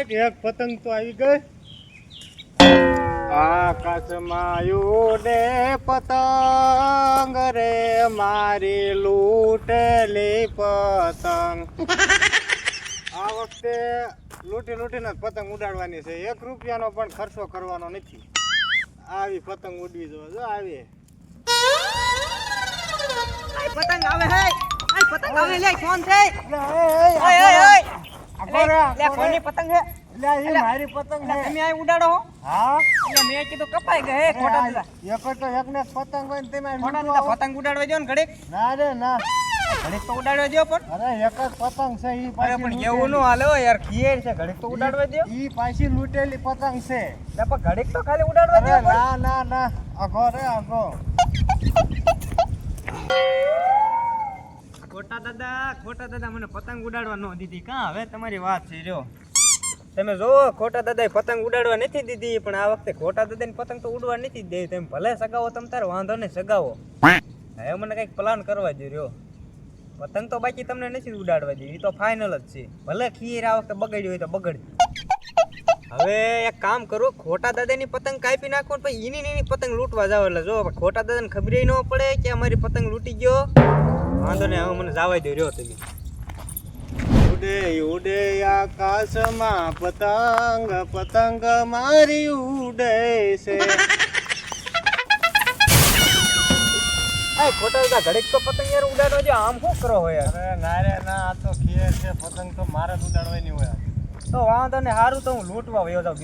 એક પતંગ તો આવી ગઈ. આકાશમાં ઉડે પતંગ રે મારી લૂંટેલી પતંગ. આ વખતે લૂંટીને પતંગ ઉડાડવાની છે. 1 રૂપિયાનો પણ ખર્ચો કરવાનો નથી. આવી પતંગ ઉડવી જોઈએ. જો આવી પતંગ આવે હે. પતંગ આવે લે કોણ છે? કોની પતંગ હે? મારી પતંગ છે. તમે આ ઉડાડો હો? હા એટલે મેં કીધું કપાઈ ગઈ હે ખોટા દાદા. એક તો એકને પતંગ હોય ને તમે ખોટા દાદા પતંગ ઉડાડવા દો ને ઘડીક. ના રે ના. ઘડીક તો ઉડાડવા દો પણ. અરે એક જ પતંગ છે ઈ અરે પાછી પણ એવું નો હાલે હો યાર, ખીર છે, ઘડીક તો ઉડાડવા દો. ઈ પાછી લૂંટેલી પતંગ છે. લે પણ ઘડીક તો ખાલી ઉડાડવા દો અરે પણ. ના ના ના આગો રે આગો. ખોટા દાદા મને પતંગ ઉડાડવા ન દીધી. કાં હવે તમારી વાત છે રહ્યો. તમે જોવો ખોટા દાદાએ પતંગ ઉડાડવા નથી દીધી, પણ આ વખતે ખોટા દાદાની પતંગ તો ઉડવા નથી જ દેવી. તમે ભલે સગાવો તમ તારે વાંધો નહીં સગાવો. હવે મને કંઈક પ્લાન કરવા દો રહ્યો. પતંગ તો બાકી તમને નથી ઉડાડવા દેવી, એ તો ફાઇનલ જ છે. ભલે ખીર આ વખતે બગડ્યું હોય તો બગડ્યું. હવે એક કામ કરું, ખોટા દાદાની પતંગ કાપી નાખો ને પછી એની પતંગ લૂંટવા જાવ. એટલે જો ખોટા દાદાને ખબર ન પડે કે અમારી પતંગ લૂંટી ગયો. વાંધો નહીં, હવે મને જવા દો રહ્યો તમે. ઉડે ઉડે આકાશમાં પતંગ પતંગ મારી ઉડે છે. ખોટા દાદા ઘડીક તો પતંગ યાર ઉડાડવા દો. આમ શું કરો હોય યાર? અરે ના રે ના, આ તો ખીર છે. પતંગ તો મારે જ ઉડાડવાની હોય. તો વાંધો ને સારું, તો હું લૂંટવા વયો જાઉં.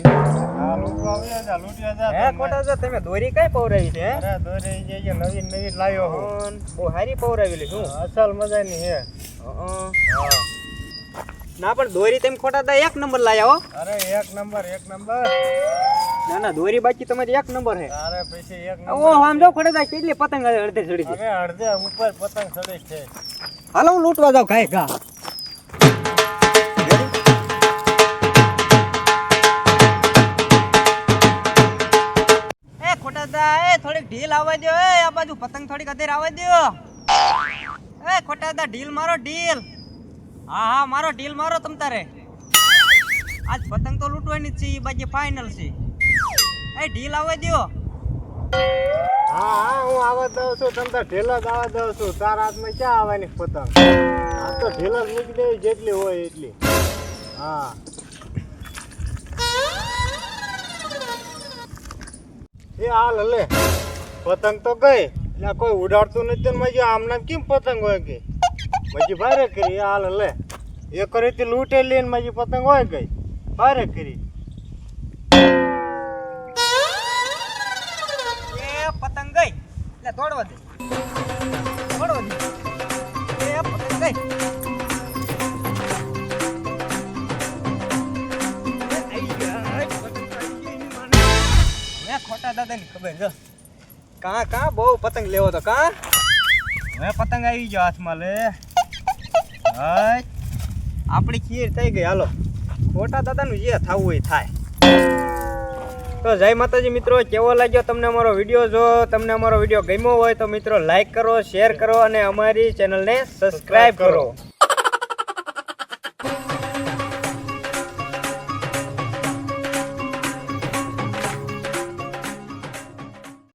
હા લૂંટવા આવ્યા જા, લૂંટ્યા જા. હે ખોટા દાદા તમે દોરી કઈ પવરાવી છે? હે અરે દોરી જે નવી લાવ્યો હું. બહુ સારી પવરાવેલી શું? અસલ મજાની હે. ના પણ દોરી તમે ખોટા દાદા 1 નંબર લાયા હો. અરે એક નંબર ના ના દોરી બાકી તમારી 1 નંબર હે. અરે પછી એક ઓ નંબર. આમ જો ખોટા દાદા કેટલી પતંગ અડધે ચડી છે. અરે અડધે ઉપર પતંગ ચડે છે. હાલો હું લૂંટવા જાઉં ખાય ઘા. એ ખોટા દાદા એ થોડીક ઢીલ આવવા દો. એ આ બાજુ પતંગ થોડીક અધેર આવવા દો. એ ખોટા દાદા ઢીલ મારો ઢીલ. હા હા મારો ઢીલ મારો તમ તારે. આજ પતંગ તો લૂંટવાની જ છે, એ બાજુ ફાઇનલ છે. એ ઢીલ આવવા દો. હા હા હું આવવા દઉં છું. તમ તાર ઢેલ જ આવવા દઉં છું. તારા હાથમાં ક્યાં આવવાની પતંગ? આ તો ઢેલ જ મૂકી દેવી જેટલી હોય એટલી. હા એ હાલ લે પતંગ તો ગઈ. એટલે કોઈ ઉડાડતું નથી ને મજી આમ નામ કેમ પતંગ હોય કે મજી ભારે કરી. હાલ લે એક રીતે લૂંટેલી ને મજી પતંગ હોય ગઈ ભારે કરી. એ પતંગ ગઈ એટલે તોડવા દે. એ પતંગ ગઈ. હવે ખોટા દાદાની ખબર જો કાં બહુ પતંગ લેવો તો કાં. હવે પતંગ આવી ગયો હાથમાં. લે આપણી ખીર થઈ ગઈ. હાલો ખોટા દાદાનું જે થવું હોય થાય. તો જય માતાજી મિત્રો, કેવો લાગ્યો તમને અમારો વિડીયો? જો તમને અમારો વિડીયો ગમ્યો હોય તો મિત્રો લાઈક કરો, શેર કરો અને અમારી ચેનલને સબસ્ક્રાઈબ કરો.